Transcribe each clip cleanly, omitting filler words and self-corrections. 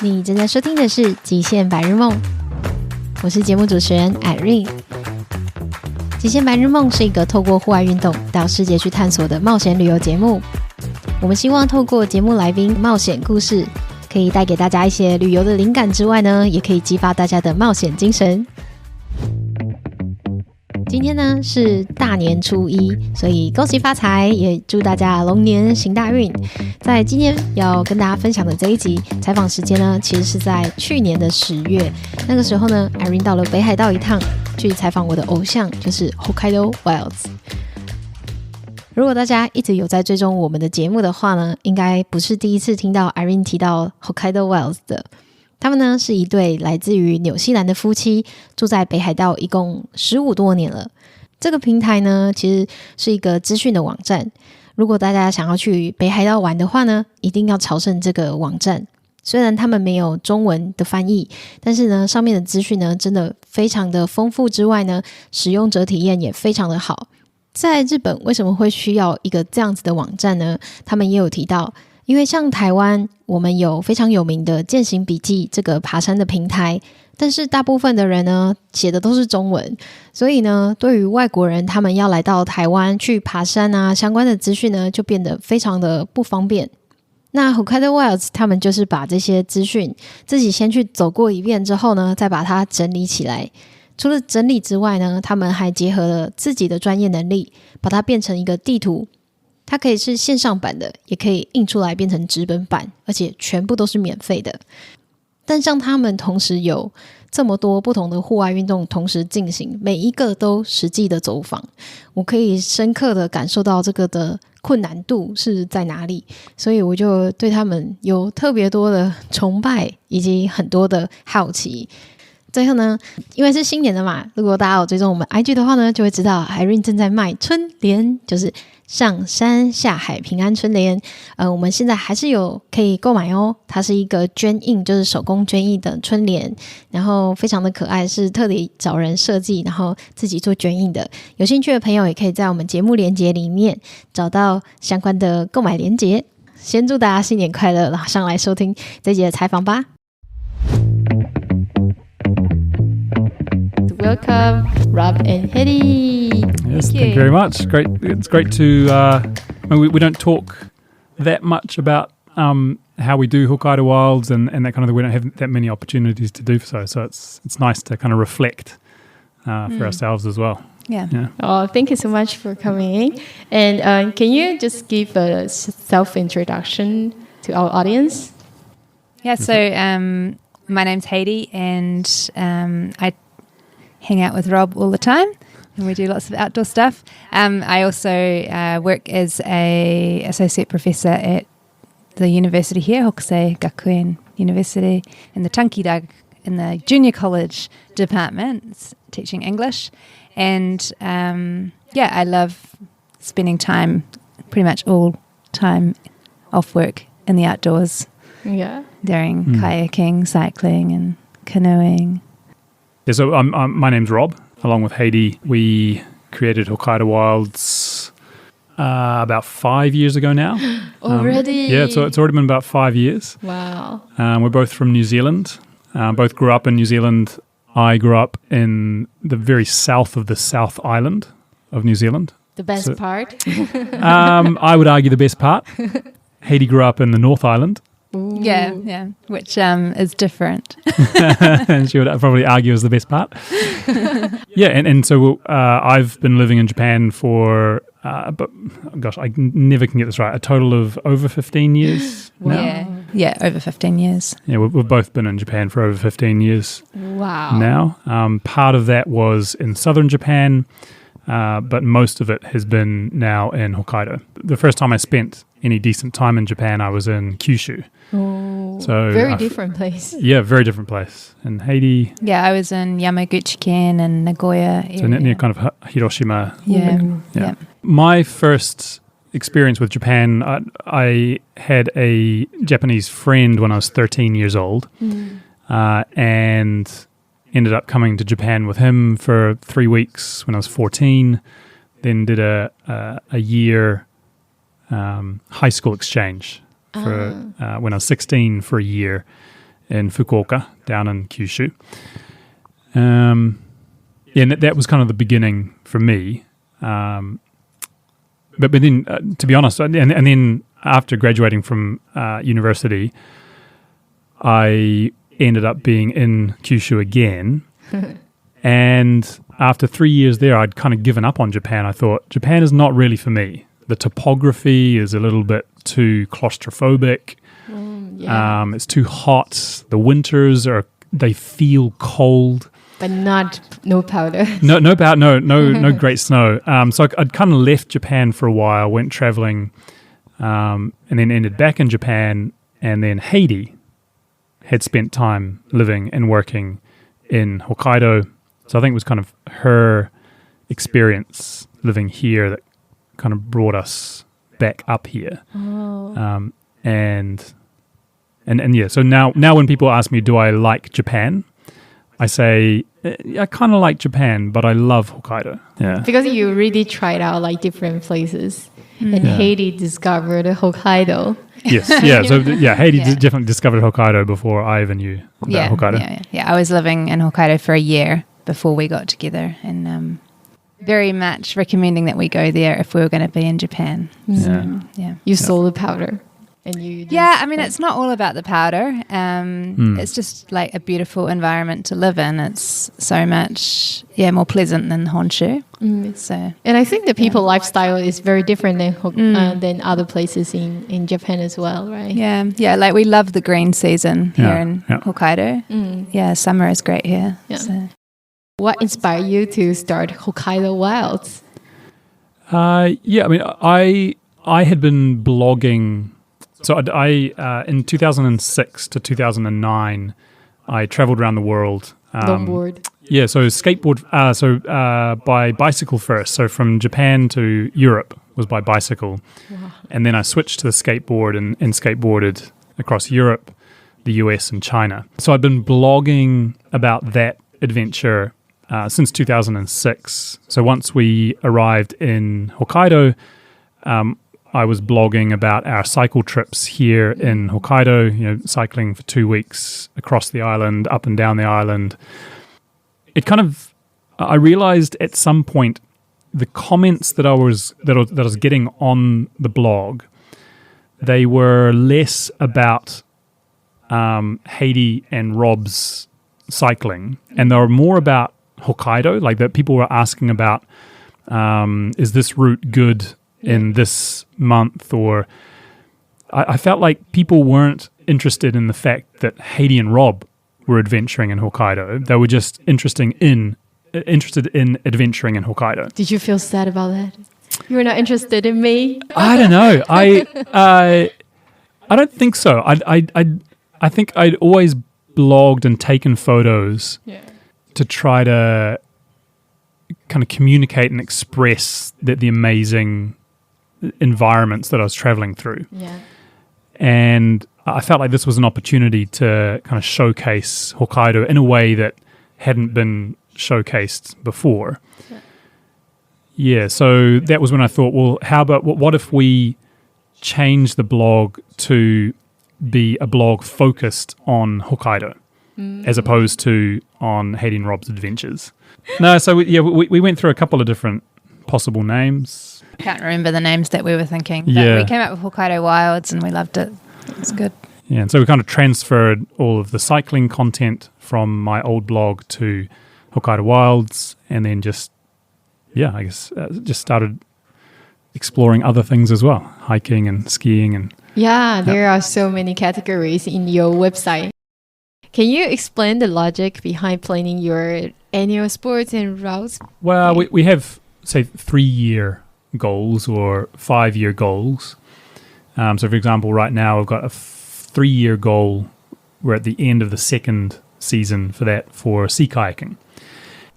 你正在收听的是极限白日梦，我是节目主持人 Irene。 极限白日梦是一个透过户外运动到世界去探索的冒险旅游节目。我们希望透过节目来宾冒险故事，可以带给大家一些旅游的灵感之外呢，也可以激发大家的冒险精神。今天呢是大年初一，所以恭喜发财，也祝大家龙年行大运。在今天要跟大家分享的这一集采访时间呢，其实是在去年的10月。那个时候呢 Irene 到了北海道一趟，去采访我的偶像，就是 Hokkaido Wilds。 如果大家一直有在追踪我们的节目的话呢，应该不是第一次听到 Irene 提到 Hokkaido Wilds 的。他们呢是一对来自于纽西兰的夫妻，住在北海道一共15多年了。这个平台呢其实是一个资讯的网站，如果大家想要去北海道玩的话呢，一定要朝圣这个网站。虽然他们没有中文的翻译，但是呢上面的资讯呢真的非常的丰富之外呢，使用者体验也非常的好。在日本为什么会需要一个这样子的网站呢？他们也有提到，因为像台湾我们有非常有名的健行笔记这个爬山的平台，但是大部分的人呢写的都是中文，所以呢对于外国人他们要来到台湾去爬山啊，相关的资讯呢就变得非常的不方便。那 Hokkaido Wilds 他们就是把这些资讯自己先去走过一遍之后呢，再把它整理起来。除了整理之外呢，他们还结合了自己的专业能力，把它变成一个地图。它可以是线上版的，也可以印出来变成纸本版，而且全部都是免费的。但像他们同时有这么多不同的户外运动同时进行，每一个都实际的走访，我可以深刻的感受到这个的困难度是在哪里，所以我就对他们有特别多的崇拜以及很多的好奇。最后呢，因为是新年的嘛，如果大家有追踪我们 IG 的话呢，就会知道 Irene 正在卖春联，就是上山下海平安春联。我们现在还是有可以购买哦，它是一个捐印，就是手工捐印的春联，然后非常的可爱，是特地找人设计，然后自己做捐印的。有兴趣的朋友也可以在我们节目连结里面找到相关的购买连结。先祝大家新年快乐，马上来收听这集的采访吧。Welcome, Rob and Haidee. Yes, thank you very much. It's great to. We don't talk that much about how we do Hokkaido Wilds and that kind of thing. We don't have that many opportunities to do so. So it's nice to kind of reflect for ourselves as well. Yeah. Oh, thank you so much for coming. And can you just give a self-introduction to our audience? Yeah. So my name's Haidee, and I hang out with Rob all the time, and we do lots of outdoor stuff. I also work as a associate professor at the university here, Hokusei Gakuen University, in the Tankida, in the junior college department, teaching English. And I love spending time, pretty much all time off work in the outdoors. Yeah, doing kayaking, cycling, and canoeing. Yeah, so my name's Rob. Along with Haidee, we created Hokkaido Wilds about 5 years ago now. Already? Yeah, so it's already been about 5 years. Wow. We're both from New Zealand. Both grew up in New Zealand. I grew up in the very south of the South Island of New Zealand. The best part? I would argue the best part. Haidee grew up in the North Island. Ooh. Yeah, which is different. And she would probably argue is the best part. Yeah, and so I've been living in Japan for, but gosh, I never can get this right, a total of over 15 years now. Yeah, over 15 years. Yeah, we've both been in Japan for over 15 years. Wow. Now. Part of that was in southern Japan, but most of it has been now in Hokkaido. The first time I spent any decent time in Japan, I was in Kyushu. Oh, so very different place. Yeah, very different place. And Haidee? Yeah, I was in Yamaguchi-ken and Nagoya area. So near kind of Hiroshima. Yeah. My first experience with Japan, I had a Japanese friend when I was 13 years old and ended up coming to Japan with him for 3 weeks when I was 14, then did a year high school exchange for when I was 16 for a year in Fukuoka, down in Kyushu. And that was kind of the beginning for me. But then, to be honest, and then after graduating from university, I ended up being in Kyushu again. And after 3 years there, I'd kind of given up on Japan. I thought, Japan is not really for me. The topography is a little bit too claustrophobic. It's too hot. The winters they feel cold. But no powder. No great snow. So I'd kind of left Japan for a while, went traveling, and then ended back in Japan. And then Haidee had spent time living and working in Hokkaido. So I think it was kind of her experience living here that kind of brought us back up here. And yeah, so now when people ask me, do I like Japan? I say, I kind of like Japan, but I love Hokkaido. Yeah. Because you really tried out like different places. And Haidee discovered Hokkaido. Yes, yeah. So Haidee definitely discovered Hokkaido before I even knew about Hokkaido. Yeah. I was living in Hokkaido for a year before we got together, and very much recommending that we go there if we were going to be in Japan. So, You saw the powder. And it's not all about the powder. It's just like a beautiful environment to live in. It's so much, more pleasant than Honshu. So, and I think the people lifestyle is very different than other places in Japan as well, right? Yeah. Like we love the green season here in Hokkaido. Summer is great here. Yeah. So. What inspired you to start Hokkaido Wilds? I had been blogging. So I in 2006 to 2009, I traveled around the world. Longboard. Yeah, so skateboard. By bicycle first. So from Japan to Europe was by bicycle, and then I switched to the skateboard and skateboarded across Europe, the US, and China. So I've been blogging about that adventure since 2006. So once we arrived in Hokkaido, I was blogging about our cycle trips here in Hokkaido, cycling for 2 weeks across the island, up and down the island. I realized at some point the comments that I was getting on the blog, they were less about Haidee and Rob's cycling, and they were more about Hokkaido, like that people were asking about, is this route good in this month? Or I felt like people weren't interested in the fact that Haidee and Rob were adventuring in Hokkaido. They were just interested in adventuring in Hokkaido. Did you feel sad about that? You were not interested in me? I don't know. I don't think so. I think I'd always blogged and taken photos to try to kind of communicate and express the amazing environments that I was traveling through. Yeah. And I felt like this was an opportunity to kind of showcase Hokkaido in a way that hadn't been showcased before. Yeah, so that was when I thought, well, how about what if we change the blog to be a blog focused on Hokkaido as opposed to on Haidee and Rob's adventures? No, so we went through a couple of different possible names. I can't remember the names that we were thinking, but we came up with Hokkaido Wilds and we loved it. It was good. Yeah, and so we kind of transferred all of the cycling content from my old blog to Hokkaido Wilds, and then just started exploring other things as well, hiking and skiing. And there are so many categories in your website. Can you explain the logic behind planning your annual sports and routes? Well, we have, say, 3-year goals or 5-year goals. So, for example, right now we've got a 3-year goal. We're at the end of the second season for that for sea kayaking.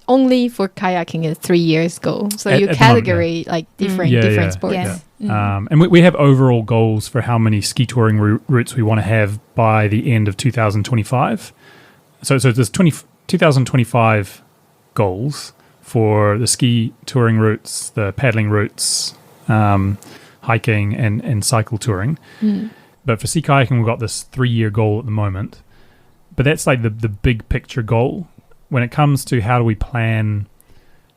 Only for kayaking is 3 years goal. So you category like different sports. Yeah. And we have overall goals for how many ski touring routes we want to have by the end of 2025. So there's 2025 goals for the ski touring routes, the paddling routes, hiking and cycle touring. But for sea kayaking, we've got this 3-year goal at the moment. But that's like the big picture goal. When it comes to how do we plan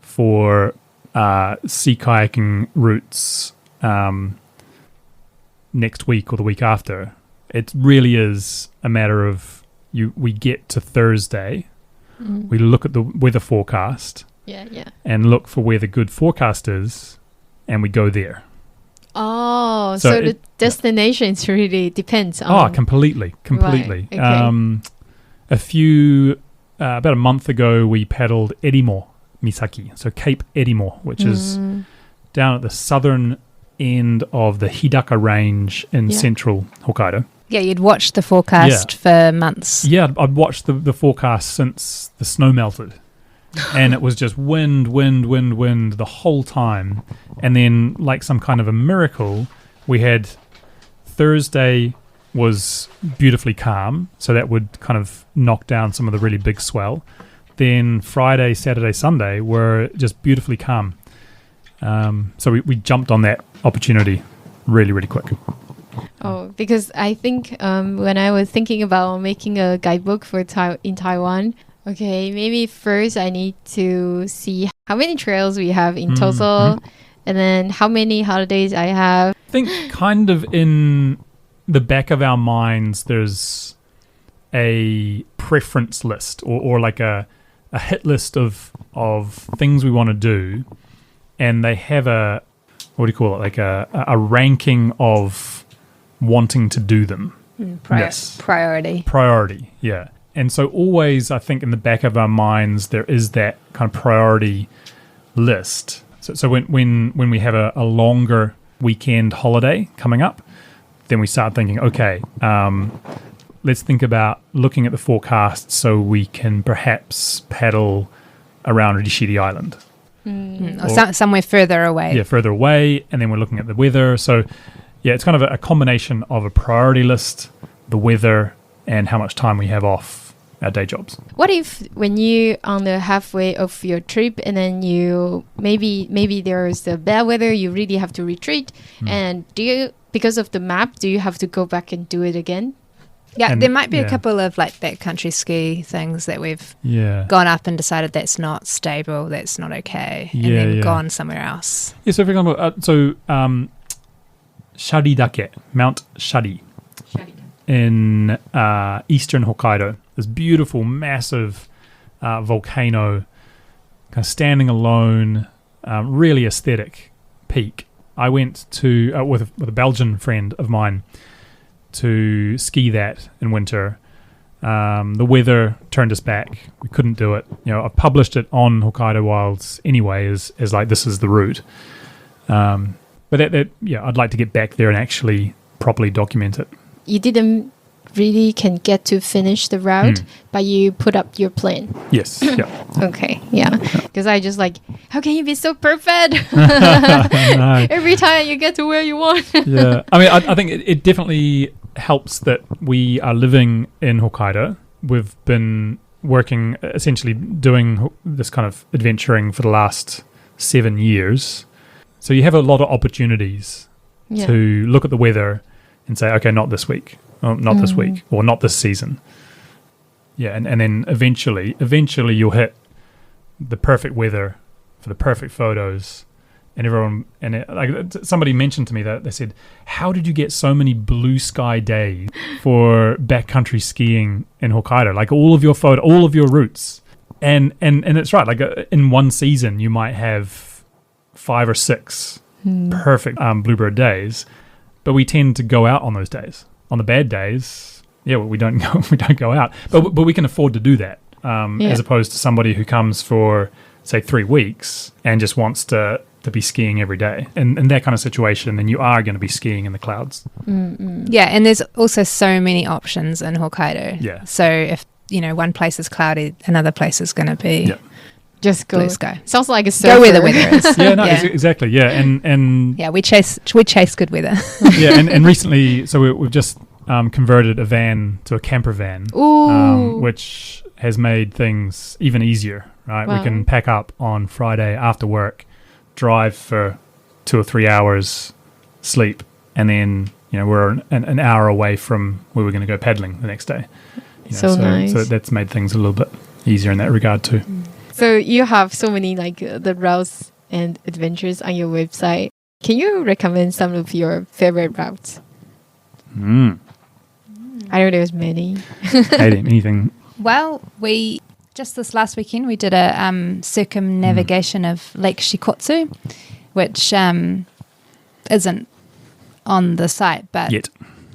for sea kayaking routes next week or the week after, it really is a matter of we get to Thursday, we look at the weather forecast, and look for where the good forecast is, and we go there. Oh, so the destinations really depends on... Oh, completely. Right, okay. About a month ago, we paddled Erimo Misaki, so Cape Erimo, which is down at the southern end of the Hidaka Range in central Hokkaido. Yeah, you'd watched the forecast for months. Yeah, I'd watched the forecast since the snow melted. And it was just wind the whole time. And then, like some kind of a miracle, we had Thursday was beautifully calm, so that would kind of knock down some of the really big swell. Then Friday, Saturday, Sunday were just beautifully calm. So we jumped on that opportunity really, really quick. Oh, because I think when I was thinking about making a guidebook for in Taiwan, okay, maybe first I need to see how many trails we have in total, and then how many holidays I have. I think kind of in the back of our minds, there's a preference list or like a hit list of things we want to do, and they have what do you call it? Like a ranking of wanting to do them. Priority, yeah. And so always, I think in the back of our minds, there is that kind of priority list. So when we have a longer weekend holiday coming up, then we start thinking, okay, let's think about looking at the forecast so we can perhaps paddle around Rishiri Island. Or somewhere further away. Yeah, further away. And then we're looking at the weather. So, yeah, it's kind of a combination of a priority list, the weather, and how much time we have off our day jobs. What if when you on the halfway of your trip and then you maybe there's the bad weather, you really have to retreat, and because of the map, do you have to go back and do it again? Yeah, there might be a couple of like backcountry ski things that we've gone up and decided that's not stable, that's not okay, and then gone somewhere else. Yeah, so for example, Sharidake, Mount Shari in eastern Hokkaido, this beautiful, massive volcano, kind of standing alone, really aesthetic peak. I went to with a Belgian friend of mine to ski that in winter. The weather turned us back. We couldn't do it. You know, I published it on Hokkaido Wilds anyway as like this is the route. But I'd like to get back there and actually properly document it. You didn't really can get to finish the route, but you put up your plan. Yes. Yeah. Okay. Yeah. Because I just like, how can you be so perfect? No. Every time you get to where you want. Yeah. I mean, I think it definitely helps that we are living in Hokkaido. We've been working, essentially doing this kind of adventuring for the last 7 years. So you have a lot of opportunities to look at the weather and say, okay, not this week, or not this week, or not this season. Yeah, and then eventually you'll hit the perfect weather for the perfect photos, and everyone somebody mentioned to me that they said, how did you get so many blue sky days for backcountry skiing in Hokkaido? Like all of your routes, and it's right. Like in one season, you might have 5 or 6 perfect bluebird days. But we tend to go out on those days. On the bad days, we don't go out. But we can afford to do that, as opposed to somebody who comes for, say, 3 weeks and just wants to be skiing every day. And in that kind of situation, then you are going to be skiing in the clouds. Yeah, and there's also so many options in Hokkaido. Yeah. So if, one place is cloudy, another place is going to be... Yeah. Just go. Blue sky. Sounds like a surfer. Go where the weather is. Exactly. Yeah, and we chase good weather. Yeah, and recently, so we've just converted a van to a camper van, which has made things even easier. Right, we can pack up on Friday after work, drive for 2 or 3 hours, sleep, and then we're an hour away from where we're going to go paddling the next day. So nice. So that's made things a little bit easier in that regard too. So you have so many the routes and adventures on your website. Can you recommend some of your favorite routes? I know there's many. Haidee, anything? Well, just this last weekend, we did a circumnavigation of Lake Shikotsu, which isn't on the site, but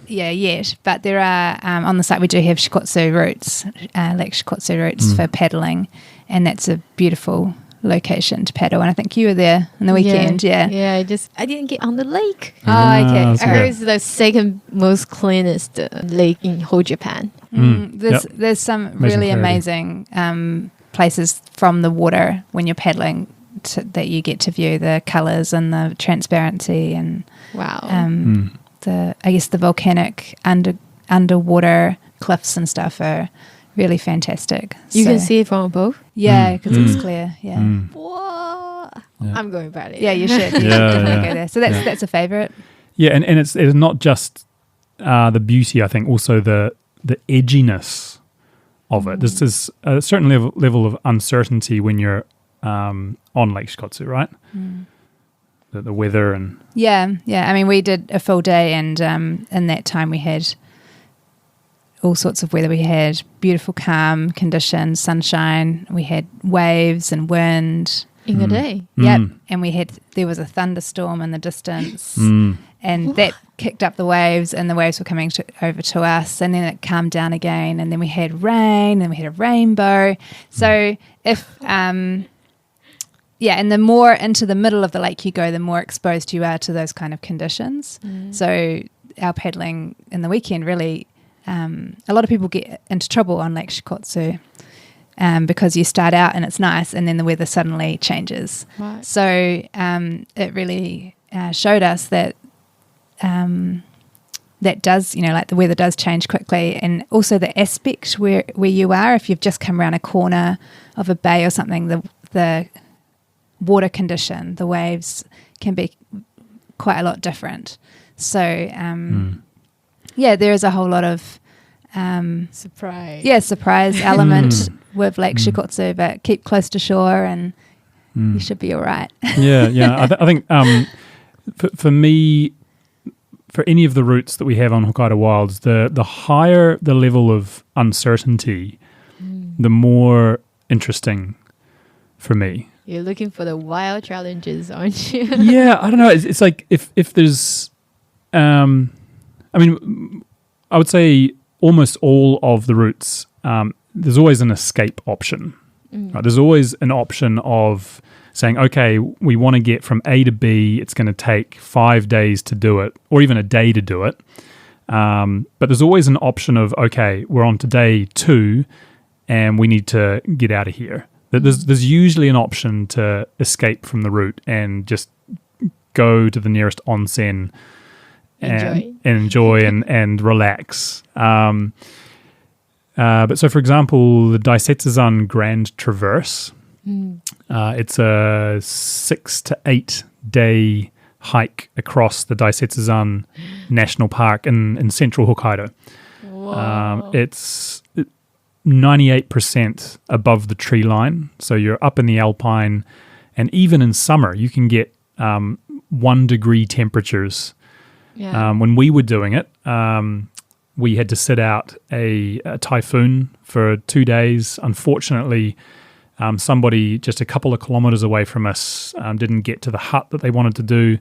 Yet. But there are on the site we do have Shikotsu routes, Lake Shikotsu routes for paddling, and that's a beautiful location to paddle. And I think you were there on the weekend. Yeah. I didn't get on the lake. Oh, okay. that's okay. It's the second most cleanest lake in whole Japan. There's some really amazing places from the water when you're paddling that you get to view the colours and the transparency and Wow. I guess the volcanic underwater cliffs and stuff are really fantastic. You can see it from above? Yeah, because it's clear. Yeah. Whoa. Yeah. I'm going about it. Yeah, you should. You should definitely go there. So that's a favourite. Yeah, and it's not just the beauty, I think, also the edginess of it. There's a certain level of uncertainty when you're on Lake Shikotsu, right? The weather and... Yeah. I mean, we did a full day, and in that time we had all sorts of weather. We had beautiful, calm conditions, sunshine. We had waves and wind. In a day? Yep. And there was a thunderstorm in the distance, and that kicked up the waves, and the waves were coming over to us, and then it calmed down again, and then we had rain, and we had a rainbow. So and the more into the middle of the lake you go, the more exposed you are to those kind of conditions. So our paddling in the weekend really, a lot of people get into trouble on Lake Shikotsu because you start out and it's nice and then the weather suddenly changes. Right. So it really showed us that that does, the weather does change quickly, and also the aspect where you are, if you've just come around a corner of a bay or something, the water condition, the waves can be quite a lot different. So, there is a whole lot of surprise element with Lake Shikotsu, but keep close to shore and you should be all right. I think for me, for any of the routes that we have on Hokkaido Wilds, the higher the level of uncertainty, the more interesting for me. You're looking for the wild challenges, aren't you? Yeah, I don't know. It's like if there's, I would say almost all of the routes, there's always an escape option. Right? There's always an option of saying, okay, we want to get from A to B. It's going to take 5 days to do it, or even a day to do it. But there's always an option of, okay, we're on to day 2, and we need to get out of here. There's usually an option to escape from the route and just go to the nearest onsen and enjoy and relax. But so, for example, the Daisetsuzan Grand Traverse, it's a 6 to 8 day hike across the Daisetsuzan National Park in central Hokkaido. It's 98% above the tree line, so you're up in the alpine, and even in summer you can get 1 degree temperatures. When we were doing it, we had to sit out a typhoon for 2 days. Unfortunately, somebody just a couple of kilometers away from us didn't get to the hut that they wanted to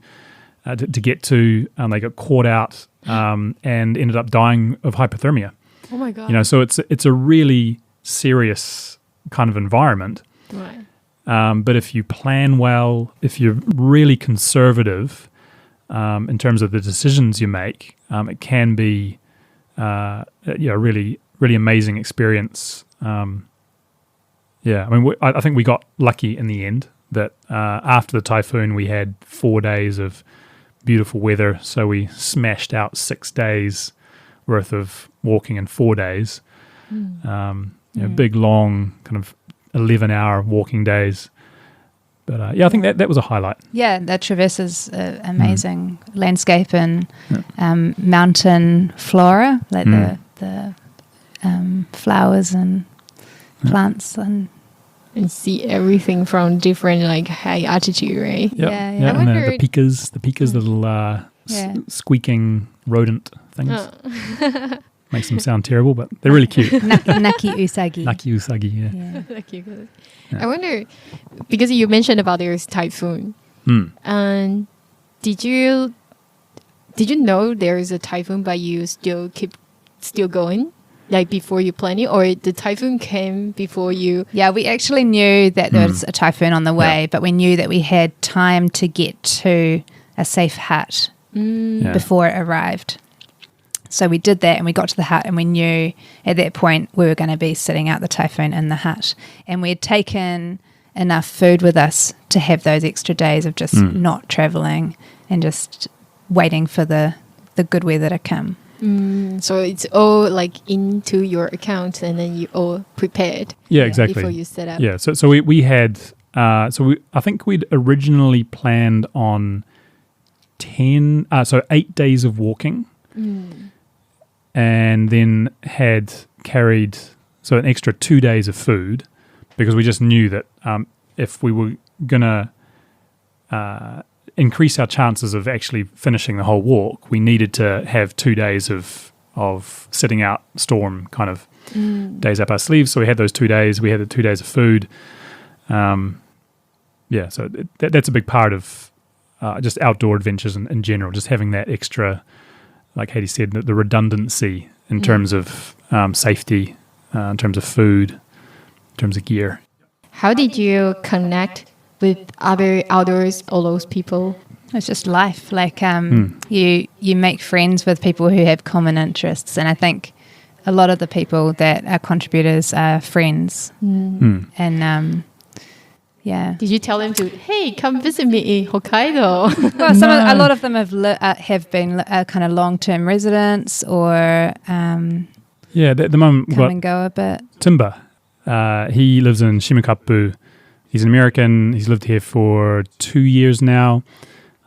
get to. They got caught out and ended up dying of hypothermia. Oh my God. So it's a really serious kind of environment. Right. But if you plan well, if you're really conservative in terms of the decisions you make, it can be a really, really amazing experience. I think we got lucky in the end that after the typhoon we had 4 days of beautiful weather, so we smashed out 6 days worth of walking in 4 days. Big, long, kind of 11-hour walking days. But I think that was a highlight. Yeah, that traverses amazing landscape and mountain flora, like the flowers and plants and see everything from different like high altitude, right? Yep. Yeah, yeah. Yeah, I and wonder- the pikas, little Yeah. squeaking rodent things. Oh. Makes them sound terrible, but they're really cute. Naki usagi. Naki usagi, yeah. Yeah. Okay, good. Yeah. I wonder, because you mentioned about there's typhoon, and did you know there is a typhoon, but you still going, like before you plan it, or the typhoon came before you? Yeah, we actually knew that there was a typhoon on the way, but we knew that we had time to get to a safe hut Yeah. before it arrived. So we did that and we got to the hut and we knew at that point we were going to be sitting out the typhoon in the hut. And we had taken enough food with us to have those extra days of just not traveling and just waiting for the good weather to come. So it's all like into your account, and then you all prepared. Yeah, exactly. Before you set up. Yeah, so we had I think we'd originally planned on 8 days of walking, and then had carried an extra 2 days of food, because we just knew that if we were gonna increase our chances of actually finishing the whole walk, we needed to have 2 days of sitting out storm kind of days up our sleeves. So we had those 2 days. We had the 2 days of food. So that's a big part of just outdoor adventures in general, just having that extra, like Haidee said, the redundancy in terms of safety, in terms of food, in terms of gear. How did you connect with other outdoors, all those people? It's just life. Like you make friends with people who have common interests, and I think a lot of the people that are contributors are friends. And yeah. Did you tell them to, hey, come visit me in Hokkaido? Well, a lot of them have been kind of long-term residents, or At the moment we've come got and go a bit. Timber. He lives in Shimakapu. He's an American. He's lived here for 2 years now.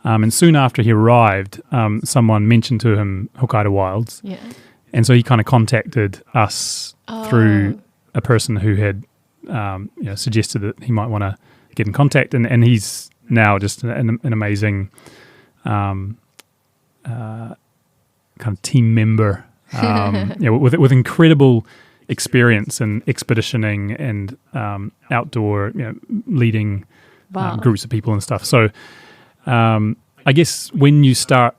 And soon after he arrived, someone mentioned to him Hokkaido Wilds. Yeah. And so he kind of contacted us through a person who had suggested that he might want to get in contact. And he's now just an amazing kind of team member with incredible experience in expeditioning and outdoor, leading groups of people and stuff. So I guess when you start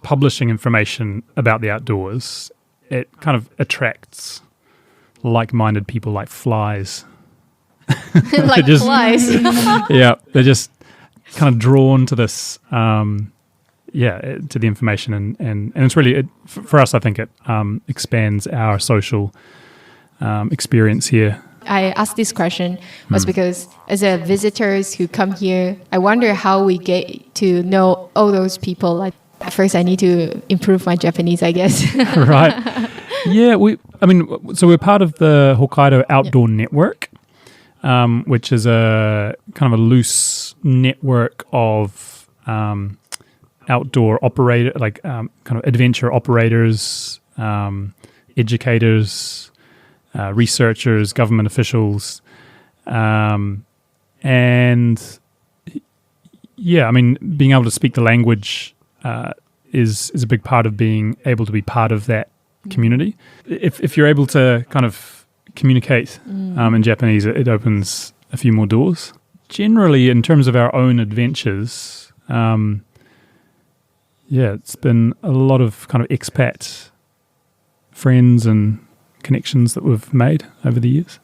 publishing information about the outdoors, it kind of attracts like-minded people like flies. Like flies. Yeah, they're just kind of drawn to this, to the information, and it's really, for us, I think it expands our social experience here. I asked this question was because as a visitors who come here, I wonder how we get to know all those people. Like, first I need to improve my Japanese, I guess. Right. Yeah, so we're part of the Hokkaido Outdoor Network, which is a kind of a loose network of outdoor operator, kind of adventure operators, educators, researchers, government officials, and being able to speak the language is a big part of being able to be part of that community. If you're able to kind of communicate in Japanese, it opens a few more doors. Generally, in terms of our own adventures, it's been a lot of kind of expat friends and connections that we've made over the years.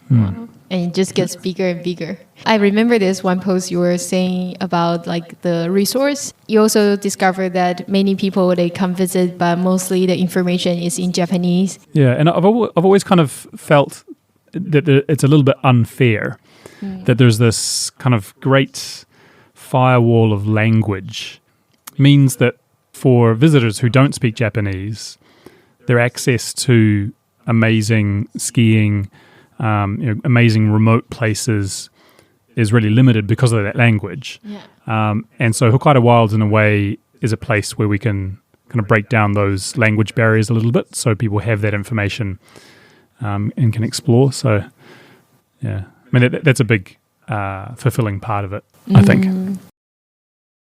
Wow. And it just gets bigger and bigger. I remember this one post you were saying about like the resource. You also discovered that many people, they come visit, but mostly the information is in Japanese. Yeah, and I've always kind of felt that it's a little bit unfair that there's this kind of great firewall of language. Means that for visitors who don't speak Japanese, their access to amazing skiing, amazing remote places is really limited because of that language. Yeah. And so Hokkaido Wilds, in a way, is a place where we can kind of break down those language barriers a little bit, so people have that information and can explore. So, yeah, I mean that's a big fulfilling part of it, I think.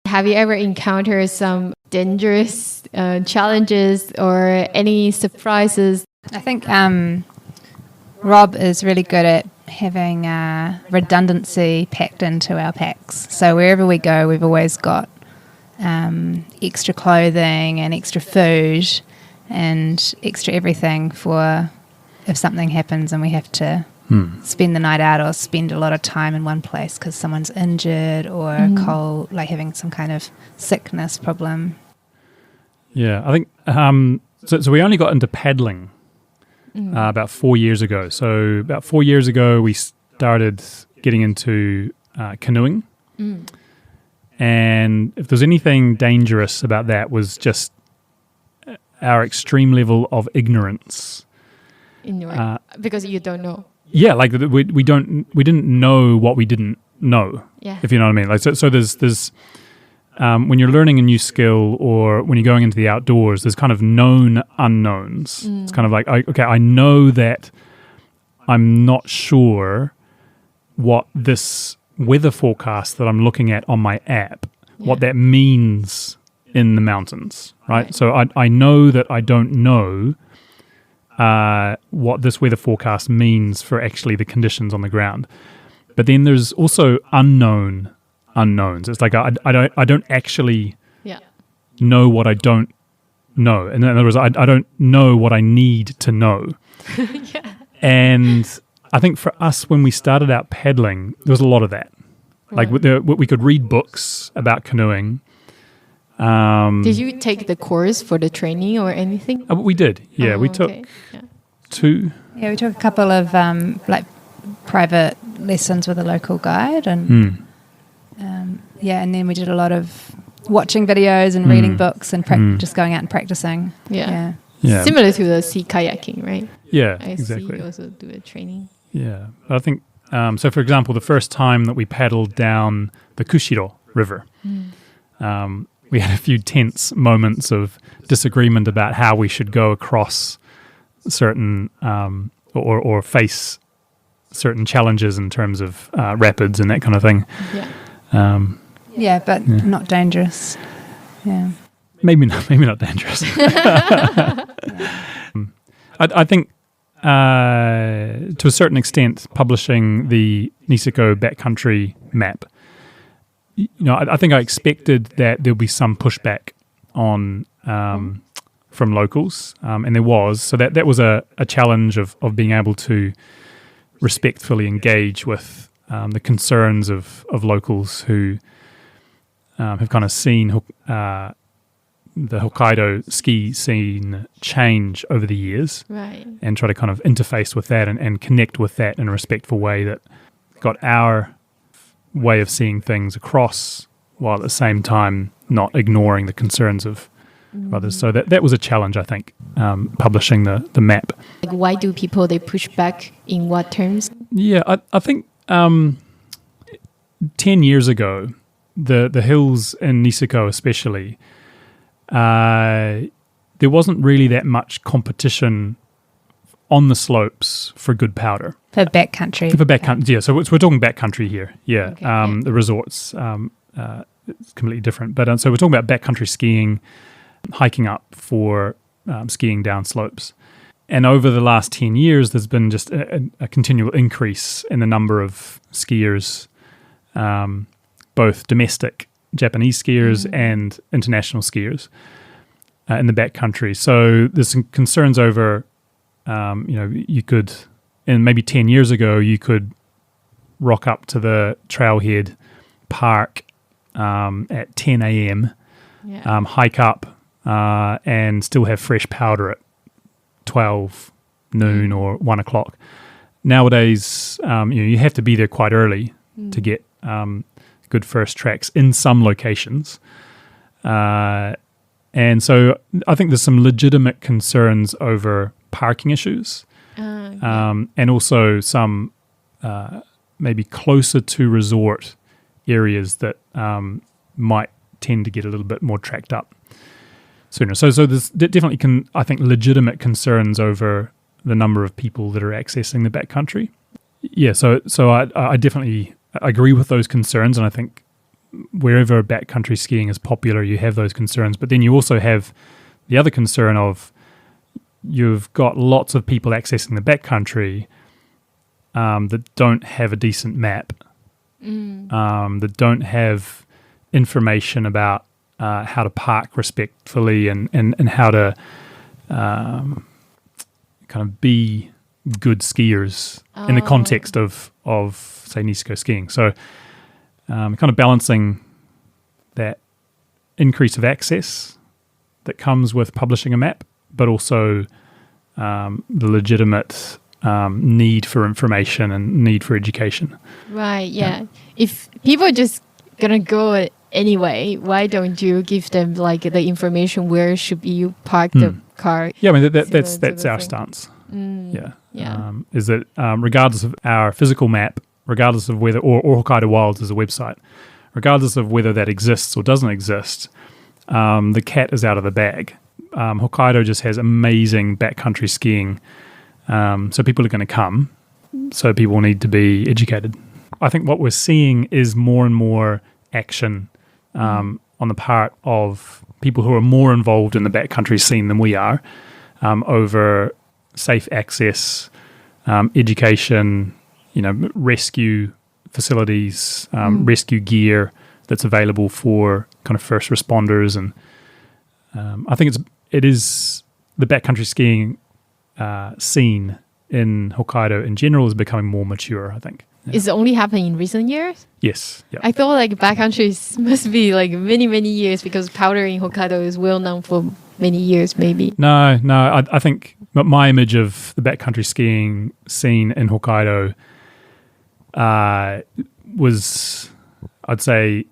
Have you ever encountered some dangerous challenges or any surprises? I think Rob is really good at having redundancy packed into our packs. So wherever we go, we've always got extra clothing and extra food and extra everything for if something happens and we have to spend the night out or spend a lot of time in one place because someone's injured or cold, like having some kind of sickness problem. Yeah, I think so we only got into paddling about 4 years ago. So about 4 years ago, we started getting into canoeing. And if there's anything dangerous about that was just our extreme level of ignorance. Because you don't know. Yeah, like we didn't know what we didn't know. Yeah. If you know what I mean. Like so there's when you're learning a new skill or when you're going into the outdoors, there's kind of known unknowns. It's kind of like, I know that I'm not sure what this weather forecast that I'm looking at on my app, what that means in the mountains, right? So I know that I don't know what this weather forecast means for actually the conditions on the ground. But then there's also unknowns. It's like I don't actually know what I don't know. In other words, I don't know what I need to know. And I think for us, when we started out paddling, there was a lot of that. Like we could read books about canoeing. Did you take the course for the training or anything? We did. Yeah, we took 2. Yeah, we took a couple of like private lessons with a local guide, and and then we did a lot of watching videos and reading books and just going out and practicing. Yeah. Similar to the sea kayaking, right? Yeah, I exactly. see you also do a training. Yeah, but I think so. For example, the first time that we paddled down the Kushiro River, we had a few tense moments of disagreement about how we should go across certain or face certain challenges in terms of rapids and that kind of thing. But not dangerous. Yeah, maybe not dangerous. I think to a certain extent, publishing the Niseko backcountry map, I think I expected that there'll be some pushback on from locals, and there was. So that was a challenge of being able to respectfully engage with the concerns of locals who have kind of seen the Hokkaido ski scene change over the years, right? And try to kind of interface with that and connect with that in a respectful way that got our way of seeing things across, while at the same time not ignoring the concerns of others. So that was a challenge, I think, publishing the map. Like, why do people they push back in what terms? Yeah, I think 10 years ago, the hills in Niseko especially, there wasn't really that much competition on the slopes for good powder. For backcountry. Yeah. So we're talking backcountry here. Yeah. Okay. The resorts, it's completely different. But so we're talking about backcountry skiing, hiking up for skiing down slopes. And over the last 10 years, there's been just a continual increase in the number of skiers, both domestic Japanese skiers and international skiers in the backcountry. So there's some concerns over, you could, and maybe 10 years ago, you could rock up to the trailhead park at 10 a.m., hike up and still have fresh powder at 12 noon or 1 o'clock. Nowadays, you have to be there quite early to get good first tracks in some locations. And so I think there's some legitimate concerns over parking issues and also some maybe closer to resort areas that might tend to get a little bit more tracked up. sooner. So there's definitely, I think, legitimate concerns over the number of people that are accessing the backcountry. Yeah, so I definitely agree with those concerns, and I think wherever backcountry skiing is popular, you have those concerns. But then you also have the other concern of you've got lots of people accessing the backcountry that don't have a decent map, that don't have information about how to park respectfully and how to kind of be good skiers in the context of say Niseko skiing. So kind of balancing that increase of access that comes with publishing a map, but also the legitimate need for information and need for education. Right, yeah. If people are just gonna go anyway, why don't you give them like the information where should you park the car? Yeah, I mean that's our stance. Is that regardless of our physical map, regardless of whether or Hokkaido Wilds is a website, regardless of whether that exists or doesn't exist, the cat is out of the bag. Hokkaido just has amazing backcountry skiing, so people are going to come. So people need to be educated. I think what we're seeing is more and more action on the part of people who are more involved in the backcountry scene than we are over safe access, education, rescue facilities, rescue gear that's available for kind of first responders, and I think it is the backcountry skiing scene in Hokkaido in general is becoming more mature, I think. Yeah. Is it only happening in recent years? Yes. Yeah. I thought like backcountry must be like many, many years because powder in Hokkaido is well known for many years, maybe. No. I think my image of the backcountry skiing scene in Hokkaido was, I'd say,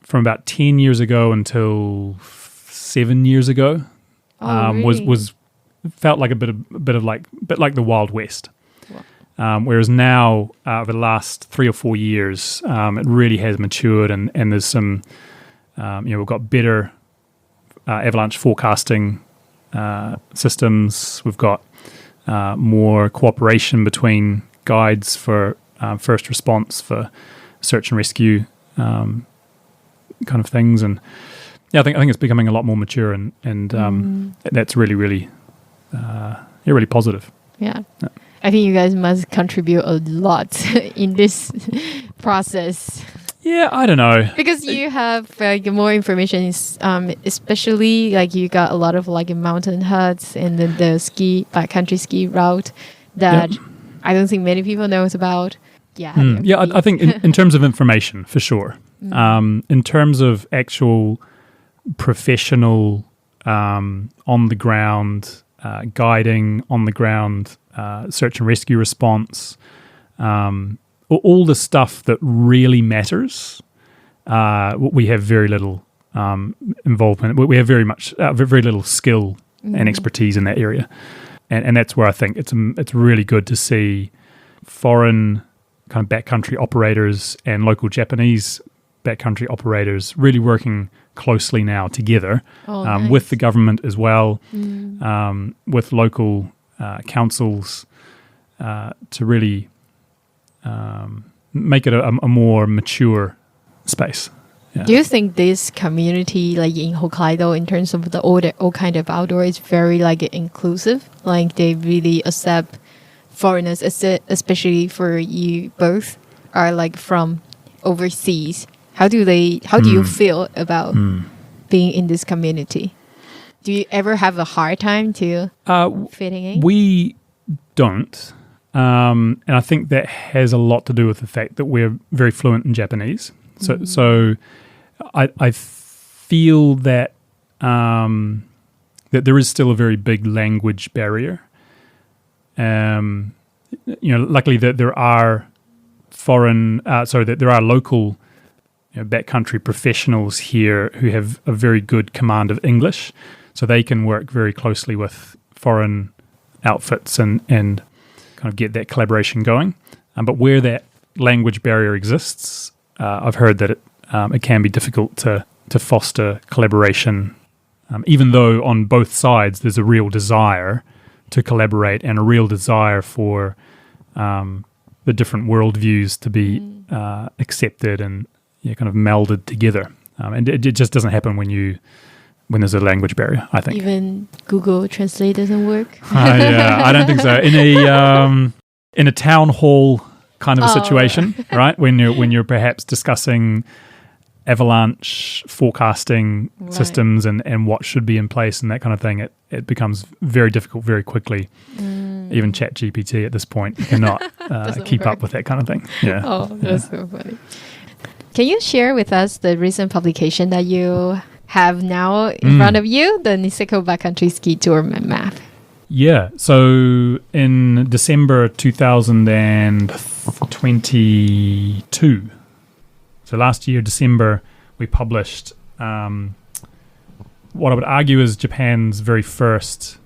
from about 10 years ago until 7 years ago, really? was felt like a bit like the Wild West. Whereas now, over the last 3 or 4 years, it really has matured, and there's some, we've got better avalanche forecasting systems. We've got more cooperation between guides for first response, for search and rescue kind of things, and I think it's becoming a lot more mature, and that's really, really, really positive. Yeah. I think you guys must contribute a lot in this process. Yeah, I don't know. Because you have like more information, especially like you got a lot of like mountain huts and then the backcountry ski route that I don't think many people knows about. Yeah. I think in terms of information, for sure. In terms of actual professional on the ground guiding, on the ground search and rescue response, all the stuff that really matters, we have very little involvement. We have very little skill and expertise in that area, and that's where I think it's really good to see foreign kind of backcountry operators and local Japanese backcountry operators really working closely now together nice. With the government as well, with local councils to really make it a more mature space. Yeah. Do you think this community, like in Hokkaido, in terms of all kind of outdoor, is very like inclusive? Like they really accept foreigners, especially for you both are like from overseas. How do you feel about being in this community? Do you ever have a hard time to fitting in? We don't. And I think that has a lot to do with the fact that we're very fluent in Japanese. So I feel that that there is still a very big language barrier. Luckily that there are there are local backcountry professionals here who have a very good command of English, so they can work very closely with foreign outfits and kind of get that collaboration going. But where that language barrier exists, I've heard that it can be difficult to foster collaboration even though on both sides there's a real desire to collaborate and a real desire for the different worldviews to be accepted and kind of melded together. And it just doesn't happen when there's a language barrier, I think. Even Google Translate doesn't work? I don't think so. In a town hall kind of a situation, right? When you're perhaps discussing avalanche forecasting systems and what should be in place and that kind of thing, it becomes very difficult very quickly. Even ChatGPT at this point cannot keep up with that kind of thing. Yeah. Oh, that's so funny. Can you share with us the recent publication that you have now in front of you, the Niseko Backcountry Ski Tour map? Yeah. So in December 2022, so last year, December, we published what I would argue is Japan's very first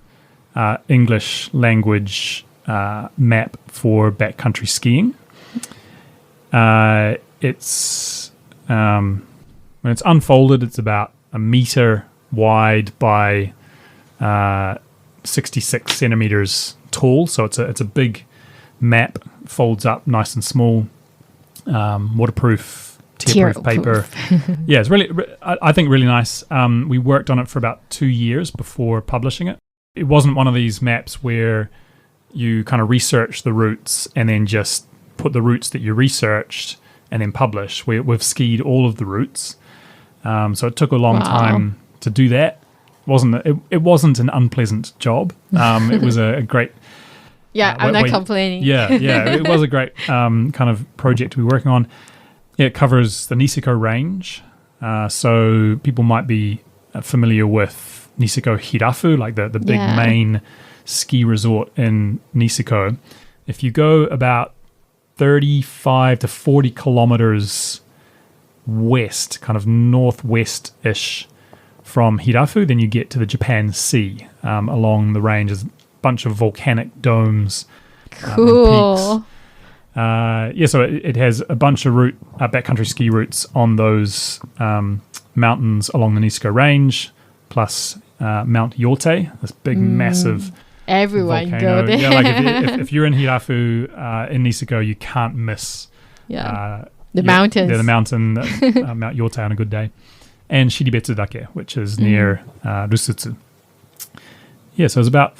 English language map for backcountry skiing. It's when it's unfolded, it's about a meter wide by 66 centimeters tall. So it's a big map, folds up nice and small, waterproof, tear-proof paper. Yeah, it's really, I think, really nice. We worked on it for about 2 years before publishing it. It wasn't one of these maps where you kind of research the routes and then just put the routes that you researched and then publish. We've skied all of the routes. So it took a long time to do that. It wasn't an unpleasant job. It was a great... Yeah, I'm not complaining. Yeah, it was a great kind of project to be working on. Yeah, it covers the Niseko range. So people might be familiar with Niseko Hirafu, like the big main ski resort in Niseko. If you go about 35 to 40 kilometers west, kind of northwest-ish from Hirafu, then you get to the Japan Sea along the range. There's a bunch of volcanic domes. Cool. And peaks. So it has a bunch of backcountry ski routes on those mountains along the Niseko range, plus Mount Yorte, this big, massive everyone volcano. go there. Yeah, like if you're in Hirafu in Niseko, you can't miss the mountains. The mountain, Mount Yorte on a good day. And Shiribetsudake, which is near Rusutsu. Yeah, so it's about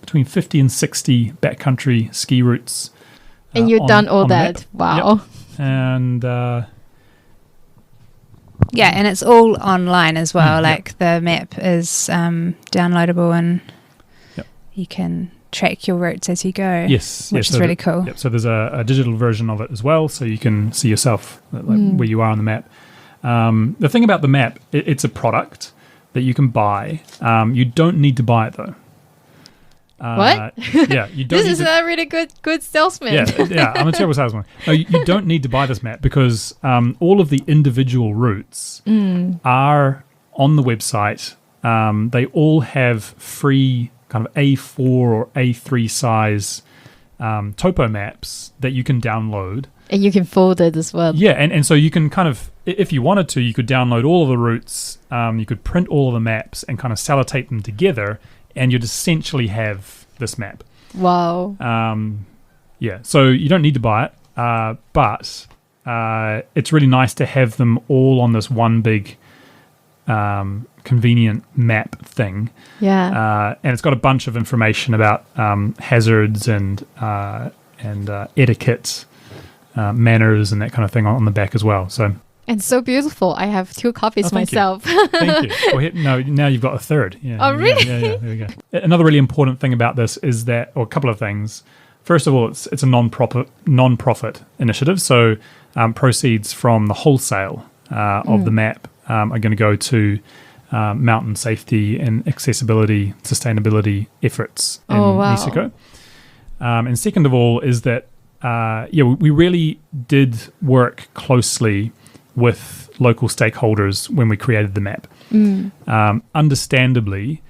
between 50 and 60 backcountry ski routes. And you've done all that. Wow. Yep. And and it's all online as well. The map is downloadable and you can track your routes as you go. Yes. Which is really cool. Yep, so there's a digital version of it as well, so you can see yourself where you are on the map. The thing about the map, it's a product that you can buy. You don't need to buy it though. What? Yeah, you don't. This is a really good salesman. Yeah, I'm a terrible salesman. No, you don't need to buy this map because all of the individual routes are on the website. They all have free kind of A4 or A3 size topo maps that you can download. And you can fold it as well. Yeah, and so you can kind of, if you wanted to, you could download all of the routes, you could print all of the maps and kind of sellotape them together, and you'd essentially have this map. Wow. So you don't need to buy it, but it's really nice to have them all on this one big convenient map thing. Yeah. And it's got a bunch of information about hazards and etiquette, manners and that kind of thing on the back as well. So and so beautiful. I have 2 copies myself. Thank you. Well, now you've got a third. Yeah, oh, really? Yeah, there we go. Another really important thing about this is that, or a couple of things. First of all, it's a non-profit initiative. So proceeds from the wholesale of the map are going to go to mountain safety and accessibility, sustainability efforts in Niseko. And second of all is that we really did work closely with local stakeholders when we created the map. Understandably,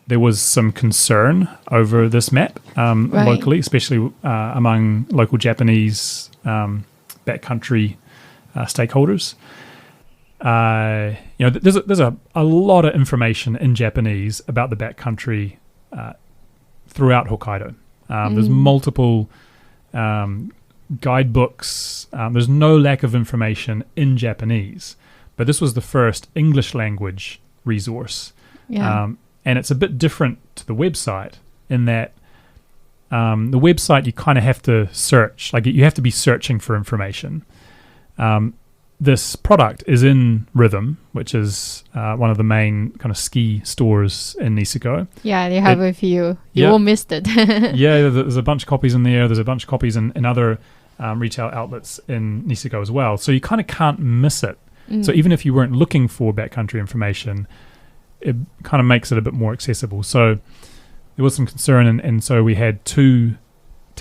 there was some concern over this map locally, especially among local Japanese backcountry stakeholders. there's a lot of information in Japanese about the backcountry throughout Hokkaido. There's multiple guidebooks. There's no lack of information in Japanese, but this was the first English language resource. And it's a bit different to the website in that the website you kind of have to search, like you have to be searching for information. This product is in Rhythm, which is one of the main kind of ski stores in Niseko. Yeah, they have a few. You all missed it. Yeah, there's a bunch of copies in there. There's a bunch of copies in other retail outlets in Niseko as well. So you kind of can't miss it. So even if you weren't looking for backcountry information, it kind of makes it a bit more accessible. So there was some concern, and so we had 2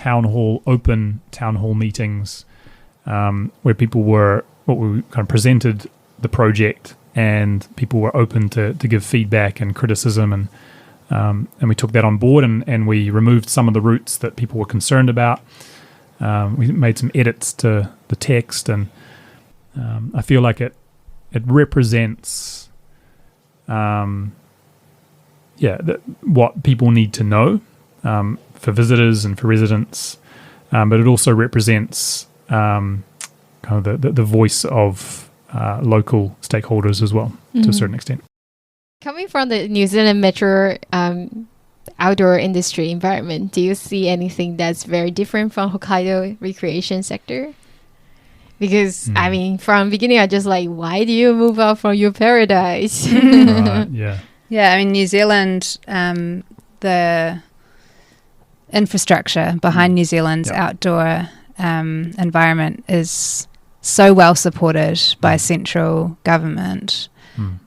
open town hall meetings where people were, we kind of presented the project, and people were open to give feedback and criticism, and we took that on board, and we removed some of the routes that people were concerned about. We made some edits to the text, and I feel like it represents what people need to know for visitors and for residents, but it also represents kind of the voice of local stakeholders as well, to a certain extent. Coming from the New Zealand metro outdoor industry environment, do you see anything that's very different from Hokkaido recreation sector? Because, I mean, from beginning, I just like, why do you move out from your paradise? Right, yeah. Yeah, I mean, New Zealand, the infrastructure behind New Zealand's outdoor environment is so well supported by central government.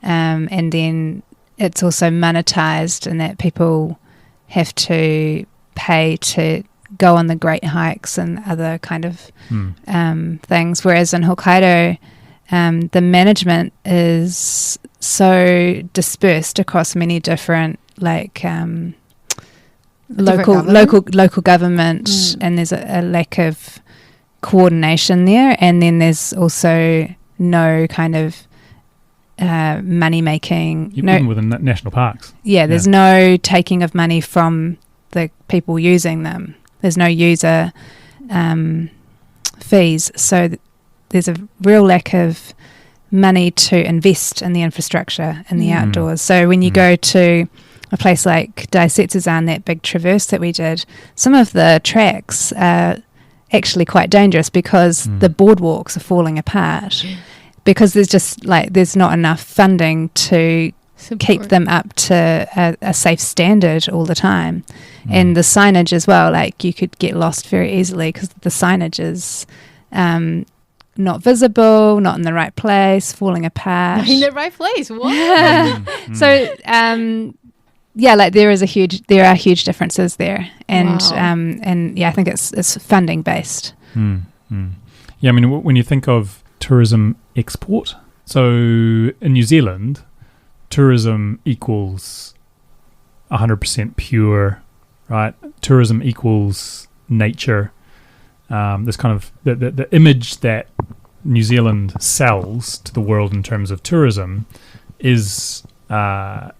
And then it's also monetized in that people have to pay to go on the great hikes and other kind of things. Whereas in Hokkaido, the management is so dispersed across many different local government, and there's a lack of coordination there, and then there's also no kind of money making. Even within national parks. There's no taking of money from the people using them. There's no user fees, so there's a real lack of money to invest in the infrastructure in the outdoors. So when you go to a place like Daisetsuzan, that big traverse that we did, some of the tracks are actually quite dangerous because the boardwalks are falling apart because there's not enough funding to keep them up to a safe standard all the time. And the signage as well, like you could get lost very easily because the signage is not visible, not in the right place, falling apart. Not in the right place, what? So there are huge differences there, and I think it's funding based. Yeah, I mean, when you think of tourism export, so in New Zealand, tourism equals 100% pure, right? Tourism equals nature. This kind of the image that New Zealand sells to the world in terms of tourism is an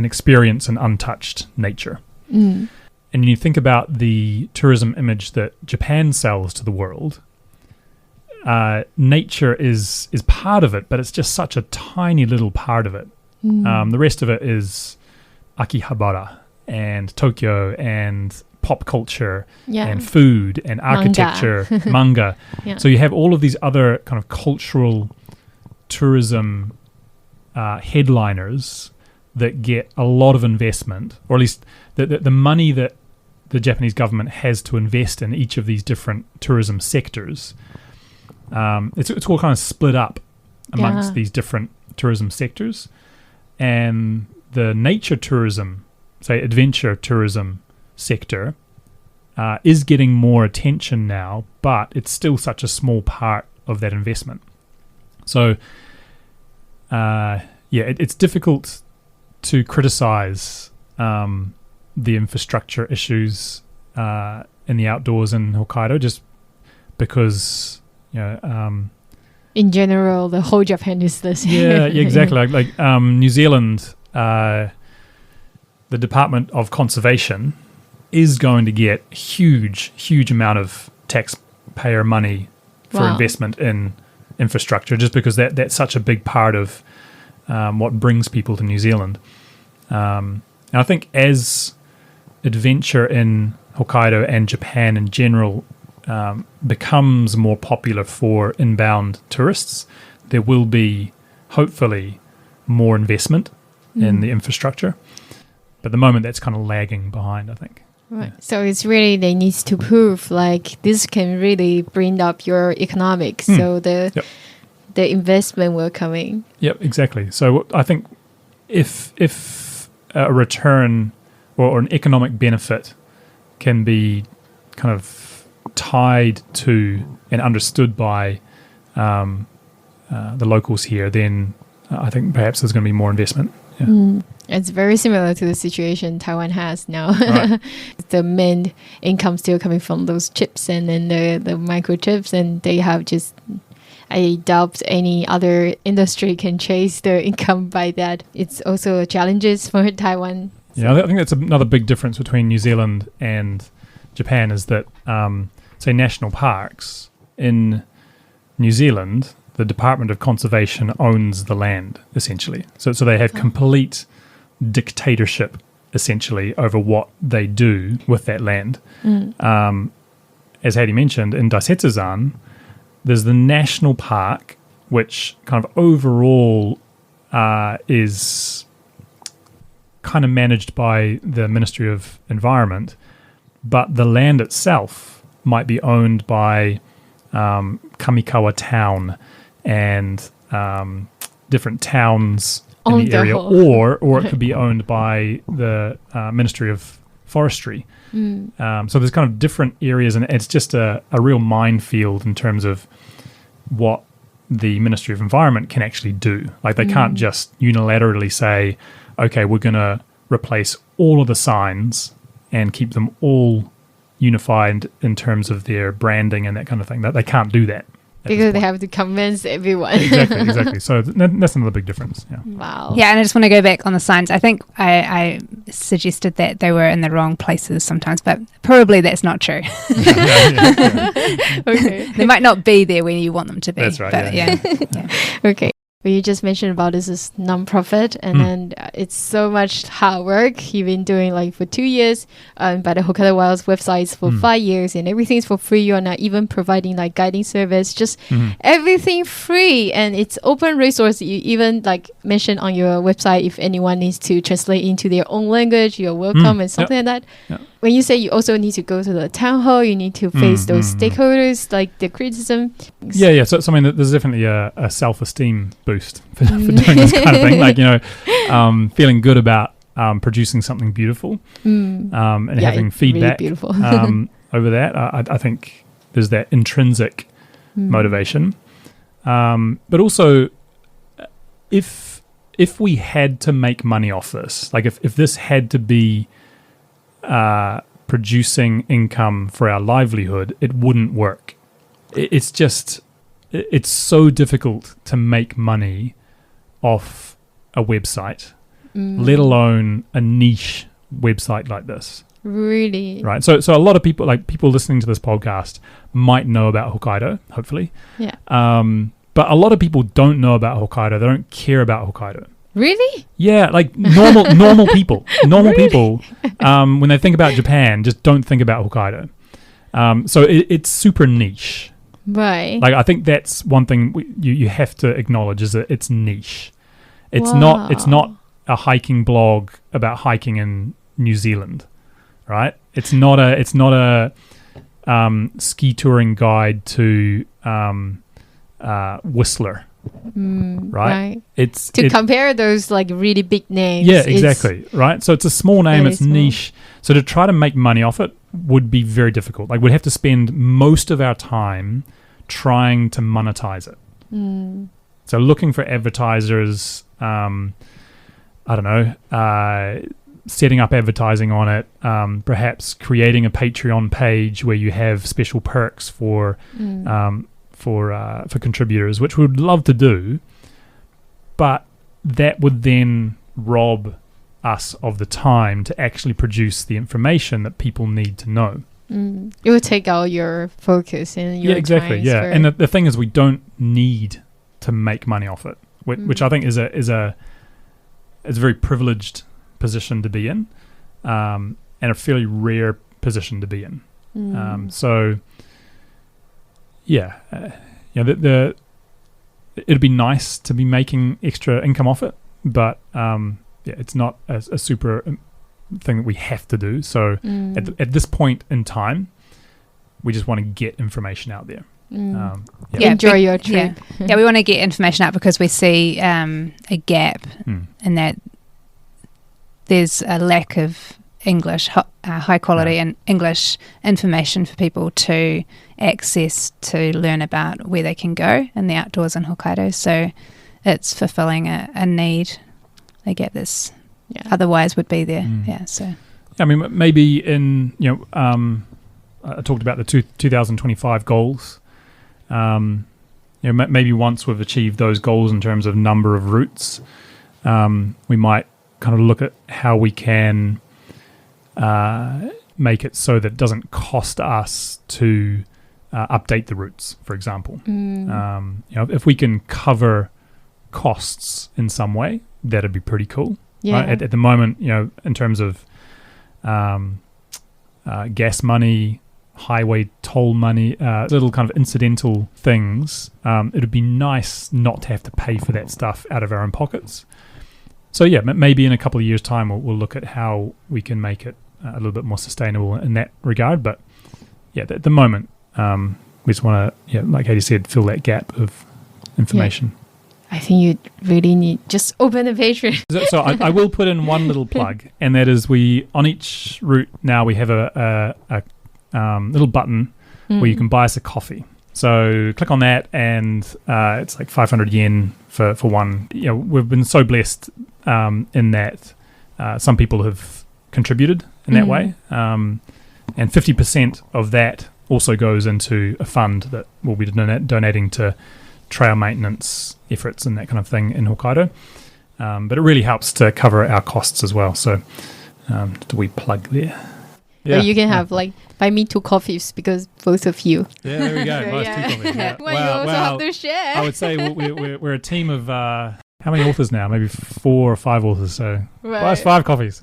experience in untouched nature. And you think about the tourism image that Japan sells to the world, nature is part of it, but it's just such a tiny little part of it. The rest of it is Akihabara and Tokyo and pop culture and food and architecture, manga. So you have all of these other kind of cultural tourism headliners that get a lot of investment, or at least the money that the Japanese government has to invest in each of these different tourism sectors. It's all kind of split up amongst these different tourism sectors, and the nature tourism, say adventure tourism sector, is getting more attention now, but it's still such a small part of that investment. So it's difficult to criticize the infrastructure issues in the outdoors in Hokkaido, just because in general, the whole Japan is the same. Yeah, exactly. like New Zealand, the Department of Conservation is going to get huge amount of taxpayer money for investment in infrastructure, just because that's such a big part of what brings people to New Zealand. And I think as adventure in Hokkaido and Japan in general becomes more popular for inbound tourists, there will be hopefully more investment in the infrastructure. But at the moment, that's kind of lagging behind, I think. Right. Yeah. So it's really, they need to prove like this can really bring up your economics. So the investment will come in. Yep, exactly. So I think if a return or an economic benefit can be kind of tied to and understood by the locals here, then I think perhaps there's going to be more investment. Yeah. It's very similar to the situation Taiwan has now. Right. The main income still coming from those chips and then the microchips, and they have just, I doubt any other industry can chase their income by that. It's also challenges for Taiwan. Yeah, I think that's another big difference between New Zealand and Japan is that, say, national parks in New Zealand, the Department of Conservation owns the land, essentially. So they have complete dictatorship, essentially, over what they do with that land. As Haidee mentioned, in Daisetsuzan, there's the national park, which kind of overall is kind of managed by the Ministry of Environment, but the land itself might be owned by Kamikawa Town and different towns in the area, or it could be owned by the Ministry of Forestry. So there's kind of different areas, and it's just a real minefield in terms of what the Ministry of Environment can actually do. Like they can't just unilaterally say, okay, we're going to replace all of the signs and keep them all unified in terms of their branding and that kind of thing. That they can't do that. Because they have to convince everyone. Exactly. So that's another big difference. Yeah. Wow. Yeah, and I just want to go back on the signs. I think I suggested that they were in the wrong places sometimes, but probably that's not true. Okay. They might not be there when you want them to be. That's right. But yeah. Okay. Well, you just mentioned about this is non-profit, and then it's so much hard work you've been doing like for 2 years by the Hokkaido Wilds websites for 5 years, and everything's for free. You're not even providing like guiding service, just everything free, and it's open resource. You even like mentioned on your website, if anyone needs to translate into their own language, you're welcome and something like that. Yep. When you say you also need to go to the town hall, you need to face those stakeholders, like the criticism. Yeah. So I mean, there's definitely a self-esteem boost for doing this kind of thing. Like, feeling good about producing something beautiful and having feedback really beautiful. over that. I think there's that intrinsic motivation. But also, if we had to make money off this, like if this had to be producing income for our livelihood, it wouldn't work. It's so difficult to make money off a website, let alone a niche website like this. Really? Right. So a lot of people, like people listening to this podcast, might know about Hokkaido, hopefully. Yeah. But a lot of people don't know about Hokkaido. They don't care about Hokkaido. Really? Yeah, like normal people. Normal people, when they think about Japan, just don't think about Hokkaido. So it's super niche. Right. Like I think that's one thing you have to acknowledge is that it's niche. It's Wow. not a hiking blog about hiking in New Zealand, right? It's not a ski touring guide to Whistler. Right? It's compare those like really big names. Yeah, exactly. Right. So it's a small name, it's niche. So to try to make money off it would be very difficult. Like we'd have to spend most of our time trying to monetize it. So looking for advertisers, setting up advertising on it, perhaps creating a Patreon page where you have special perks for for contributors, which we would love to do, but that would then rob us of the time to actually produce the information that people need to know. It will take out your focus and your exactly. time. And the thing is, we don't need to make money off it, which I think is a very privileged position to be in, and a fairly rare position to be in. It'd be nice to be making extra income off it, but it's not a super thing that we have to do. So at this point in time, we just want to get information out there. Enjoy your trip. We want to get information out because we see a gap in that there's a lack of English, high quality and English information for people to access to learn about where they can go in the outdoors in Hokkaido. So it's fulfilling a need, a gap that's otherwise would be there. I mean, maybe in I talked about the 2025 goals. Maybe once we've achieved those goals in terms of number of routes, we might kind of look at how we can make it so that it doesn't cost us to update the routes, for example. If we can cover costs in some way, that'd be pretty cool. Right? At the moment, in terms of gas money, highway toll money, little kind of incidental things, it'd be nice not to have to pay for that stuff out of our own pockets. So maybe in a couple of years' time we'll look at how we can make it a little bit more sustainable in that regard. But at the moment, we just want to, like Haidee said, fill that gap of information. I think you really need just open the Patreon. So I will put in one little plug, and that is on each route now we have a little button where you can buy us a coffee. So click on that, and it's like 500 yen for one. We've been so blessed in that some people have contributed in that way, and 50% of that also goes into a fund that we'll be donating to trail maintenance efforts and that kind of thing in Hokkaido. But it really helps to cover our costs as well. So just a wee plug there. Yeah. You can have buy me 2 coffees because both of you. Yeah, there we go. Nice 2 coffees. Yeah. Well, you also have to share. I would say we're a team of how many authors now? Maybe 4 or 5 authors. So buy us 5 coffees.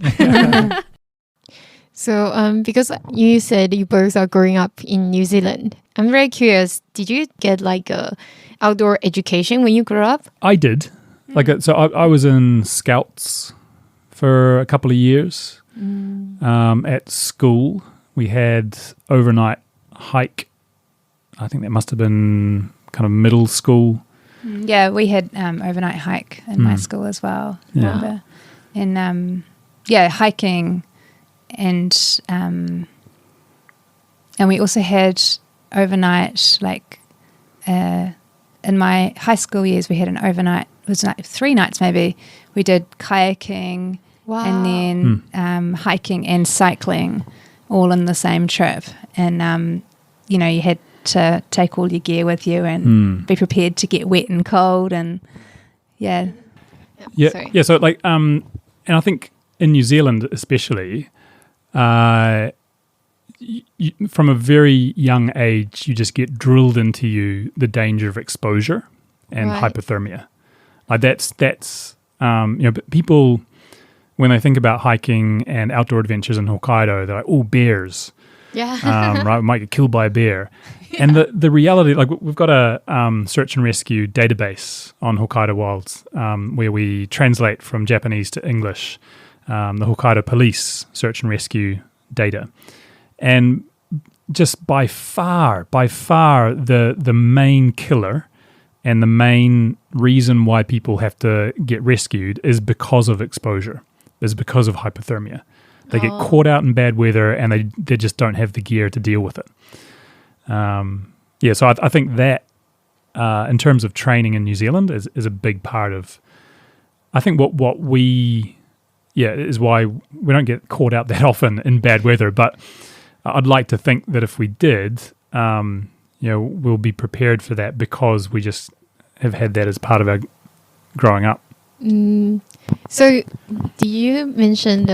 So because you said you both are growing up in New Zealand, I'm very curious. Did you get a outdoor education when you grew up? I did. I was in Scouts for a couple of years. At school, we had overnight hike. I think that must have been kind of middle school. Yeah, we had overnight hike in my school as well. Yeah. And hiking, and we also had overnight in my high school years we had an overnight. It was 3 nights maybe. We did kayaking. Wow. And then hiking and cycling all in the same trip. And, you had to take all your gear with you and be prepared to get wet and cold. And, So, and I think in New Zealand especially, from a very young age, you just get drilled into you the danger of exposure and hypothermia. That's people... When they think about hiking and outdoor adventures in Hokkaido, they're like, oh, bears. Yeah. Right, we might get killed by a bear. Yeah. And the reality, we've got a search and rescue database on Hokkaido Wilds where we translate from Japanese to English the Hokkaido Police search and rescue data. And just by far, the main killer and the main reason why people have to get rescued is because of exposure. Is because of hypothermia. They get caught out in bad weather and they just don't have the gear to deal with it. So I think that in terms of training in New Zealand is a big part of, I think what we, is why we don't get caught out that often in bad weather. But I'd like to think that if we did, we'll be prepared for that because we just have had that as part of our growing up. So, do you mention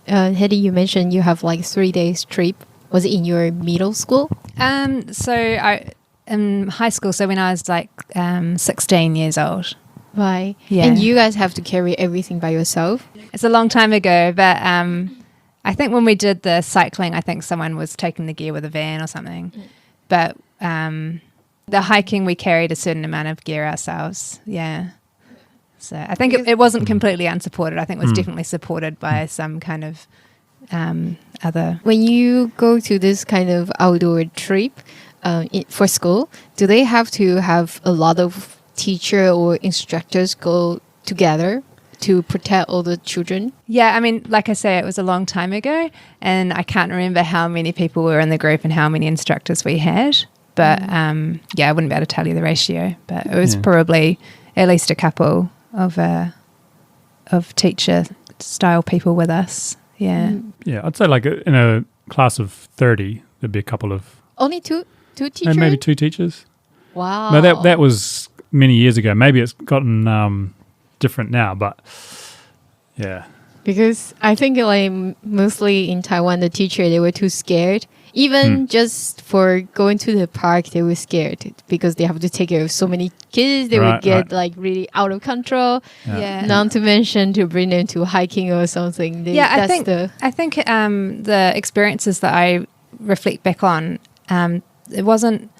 Haidee? You mentioned you have like 3 days trip. Was it in your middle school? So I in high school. So when I was like 16 years old. Right. Yeah. And you guys have to carry everything by yourself? It's a long time ago, but I think when we did the cycling, I think someone was taking the gear with a van or something. But the hiking, we carried a certain amount of gear ourselves. Yeah. So I think it wasn't completely unsupported. I think it was definitely supported by some kind of other. When you go to this kind of outdoor trip for school, do they have to have a lot of teacher or instructors go together to protect all the children? Yeah, I mean, like I say, it was a long time ago, and I can't remember how many people were in the group and how many instructors we had. But yeah, I wouldn't be able to tell you the ratio, but it was probably at least a couple of teacher style people with us. Yeah. Yeah, I'd say like in a class of 30, there'd be a couple of... Only two teachers? Maybe 2 teachers. Wow. No, that was many years ago. Maybe it's gotten different now, but yeah. Because I think like mostly in Taiwan, the teacher, they were too scared. Even just for going to the park, they were scared because they have to take care of so many kids. They would get like really out of control. Yeah. Not to mention to bring them to hiking or something. I think the experiences that I reflect back on, it wasn't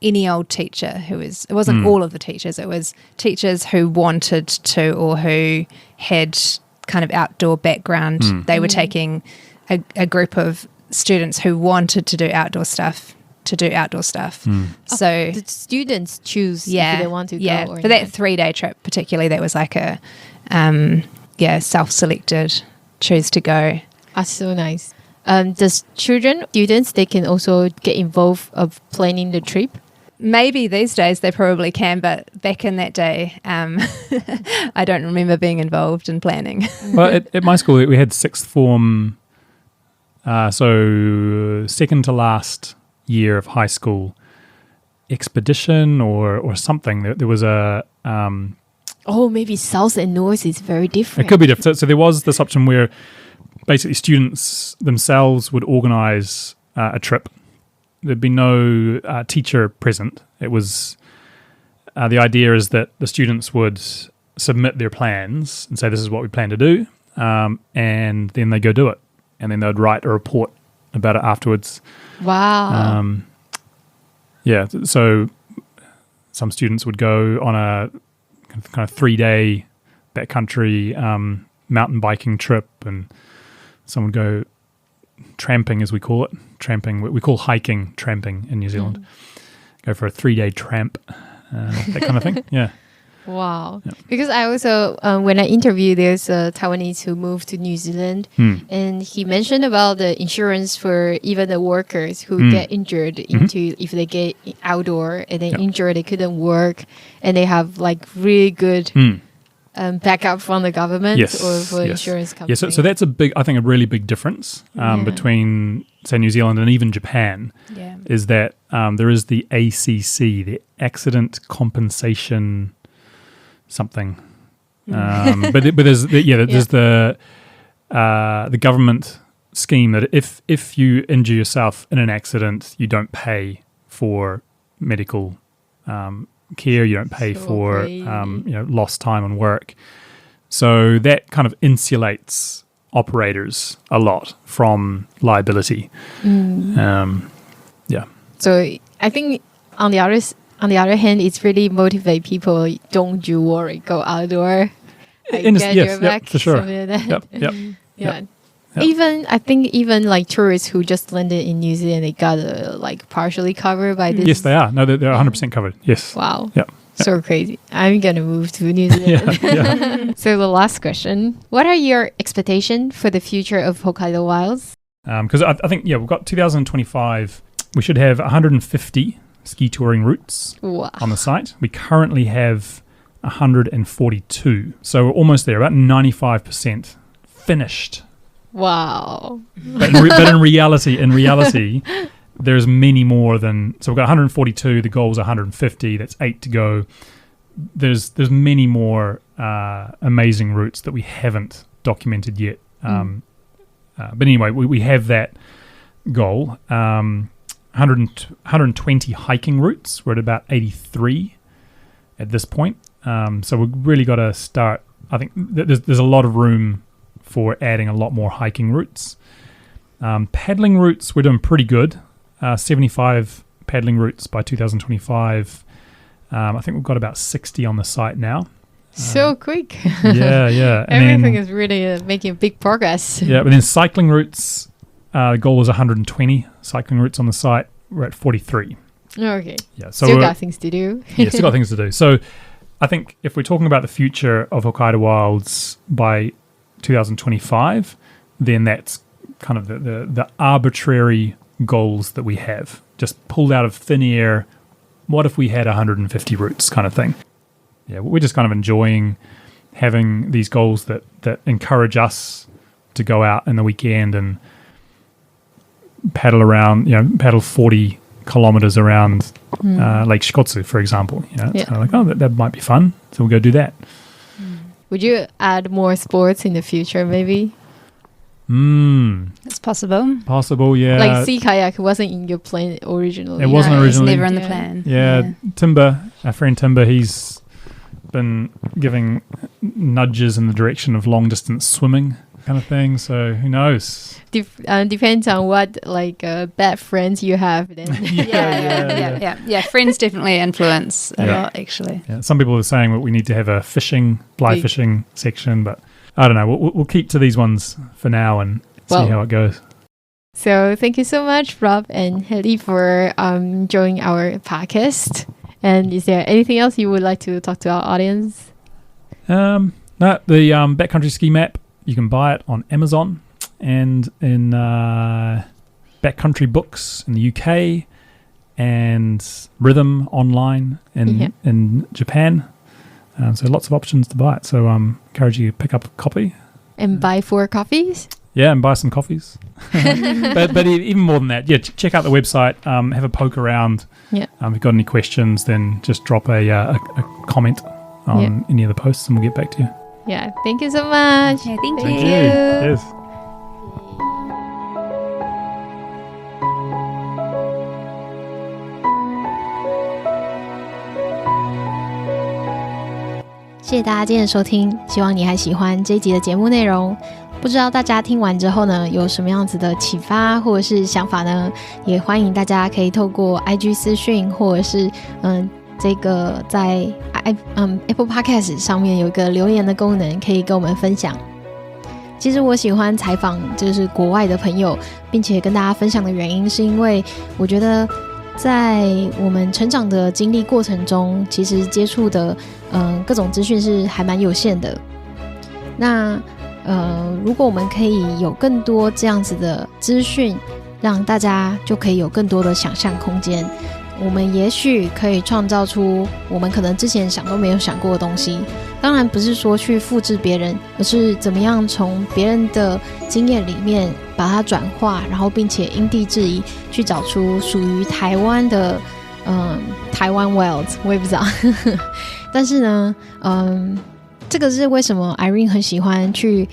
any old teacher it wasn't all of the teachers. It was teachers who wanted to or who had kind of outdoor background. They were taking a group of students who wanted to do outdoor stuff. So the students choose if they want to go or for that 3-day trip particularly, that was like a self-selected choose to go. That's so nice. Does students, they can also get involved of planning the trip? Maybe these days they probably can, but back in that day, I don't remember being involved in planning. Well, at my school, we had sixth form, so second to last year of high school expedition or something. There was a... maybe south and north is very different. It could be different. So there was this option where basically students themselves would organise a trip. There'd be no teacher present. It was the idea is that the students would submit their plans and say, this is what we plan to do, and then they go do it. And then they'd write a report about it afterwards. Wow. So some students would go on a kind of 3-day backcountry mountain biking trip, and some would go tramping, as we call it. Tramping, we call hiking tramping in New Zealand. Go for a 3-day tramp, that kind of thing. Yeah. Wow. Yeah. Because I also, when I interviewed, there's a Taiwanese who moved to New Zealand, and he mentioned about the insurance for even the workers who get injured if they get outdoor and they injured, they couldn't work, and they have like really good backup from the government or for insurance company. Yeah, so that's a really big difference between, say, New Zealand and even Japan, is that there is the ACC, the Accident Compensation something. But there's the government scheme that if you injure yourself in an accident, you don't pay for medical care, you don't pay for lost time on work. So that kind of insulates operators a lot from liability. So I think on the other hand, it's really motivate people. Don't you worry, go outdoor. Get your back, for sure. Something like that. Yep. Even like tourists who just landed in New Zealand, they got like partially covered by this. Yes, they are. No, they're 100% covered. Yes. Wow. Yep. So crazy. I'm going to move to New Zealand. So the last question, what are your expectations for the future of Hokkaido Wilds? Because I think, we've got 2025. We should have 150 ski touring routes on the site. We currently have 142. So we're almost there, about 95% finished. Wow. But in reality, there's many more than, so we've got 142, the goal's 150, that's 8 to go. There's many more amazing routes that we haven't documented yet. But anyway, we have that goal. 120 hiking routes. We're at about 83 at this point. So we've really got to start. I think there's a lot of room for adding a lot more hiking routes. Paddling routes, we're doing pretty good. 75 paddling routes by 2025. I think we've got about 60 on the site now. So quick. Yeah. Everything is really making big progress. Yeah, but then cycling routes, the goal was 120 cycling routes on the site. We're at 43. Okay. Yeah, so still got things to do. Yeah, still got things to do. So I think if we're talking about the future of Hokkaido Wilds by 2025, then that's kind of the arbitrary goals that we have. Just pulled out of thin air. What if we had 150 routes kind of thing? Yeah, we're just kind of enjoying having these goals that encourage us to go out in the weekend and paddle around, paddle 40 kilometers around Lake Shikotsu, for example. So like, that might be fun. So we'll go do that. Would you add more sports in the future, maybe? It's possible. Possible, yeah. Like sea kayak wasn't in your plan originally. It wasn't originally. It was never on the plan. Yeah, Timber, our friend Timber, he's been giving nudges in the direction of long distance swimming kind of thing. So who knows? Depends on what bad friends you have. Then. Yeah. Friends definitely influence a lot, actually. Yeah, some people are saying that we need to have a fly fishing section, but I don't know. We'll keep to these ones for now and see how it goes. So thank you so much, Rob and Haidee, for joining our podcast. And is there anything else you would like to talk to our audience? No, the backcountry ski map, you can buy it on Amazon and in backcountry books in the UK and Rhythm online in Japan. So lots of options to buy it. So encourage you to pick up a copy. And buy 4 copies? Yeah, and buy some coffees. but even more than that, check out the website, have a poke around. Yeah. If you've got any questions, then just drop a comment on any of the posts and we'll get back to you. Yeah, thank you so much. Yeah, thank you. Yes.谢谢大家今天的收听，希望你还喜欢这一集的节目内容。不知道大家听完之后呢，有什么样子的启发或者是想法呢？也欢迎大家可以透过 IG 私讯，或者是这个在Apple Podcast 上面有一个留言的功能，可以跟我们分享。其实我喜欢采访就是国外的朋友，并且跟大家分享的原因，是因为我觉得在我们成长的经历过程中，其实接触的各种资讯是还蛮有限的。那如果我们可以有更多这样子的资讯，让大家就可以有更多的想象空间，我们也许可以创造出我们可能之前想都没有想过的东西。当然不是说去复制别人，而是怎么样从别人的经验里面把它转化，然后并且因地制宜去找出属于台湾的台湾 Wilds， 我也不知道但是呢这个是为什么 Irene 很喜欢去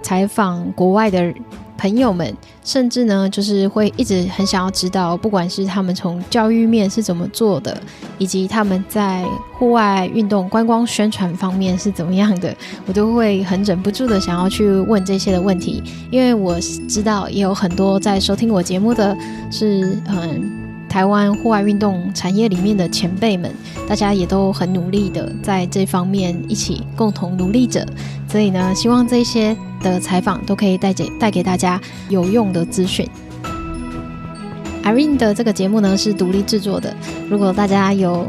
采访国外的朋友们，甚至呢就是会一直很想要知道，不管是他们从教育面是怎么做的，以及他们在户外运动观光宣传方面是怎么样的，我都会很忍不住的想要去问这些的问题。因为我知道也有很多在收听我节目的是台湾户外运动产业里面的前辈们，大家也都很努力的在这方面一起共同努力着。所以呢，希望这些的采访都可以带给大家有用的资讯。Irene 的这个节目呢是独立制作的，如果大家有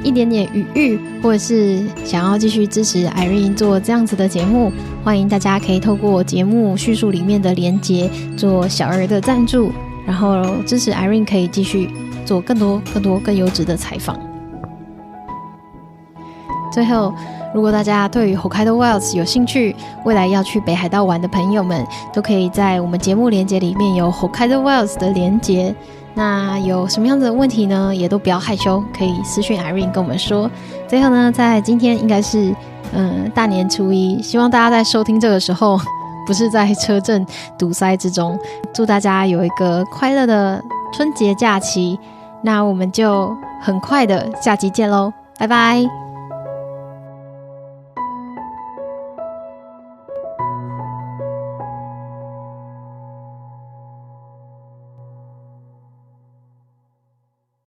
一点点余裕，或者是想要继续支持 Irene 做这样子的节目，欢迎大家可以透过节目叙述里面的连结做小额的赞助，然后支持 Irene 可以继续做更多更优质的采访。最后，如果大家对于 Hokkaido Wilds 有兴趣，未来要去北海道玩的朋友们，都可以在我们节目连结里面有 Hokkaido Wilds 的连结。那有什么样子的问题呢，也都不要害羞，可以私讯 Irene 跟我们说。最后呢，在今天应该是大年初一，希望大家在收听这个时候不是在车阵堵塞之中，祝大家有一个快乐的春节假期。那我们就很快的下集见咯，拜拜。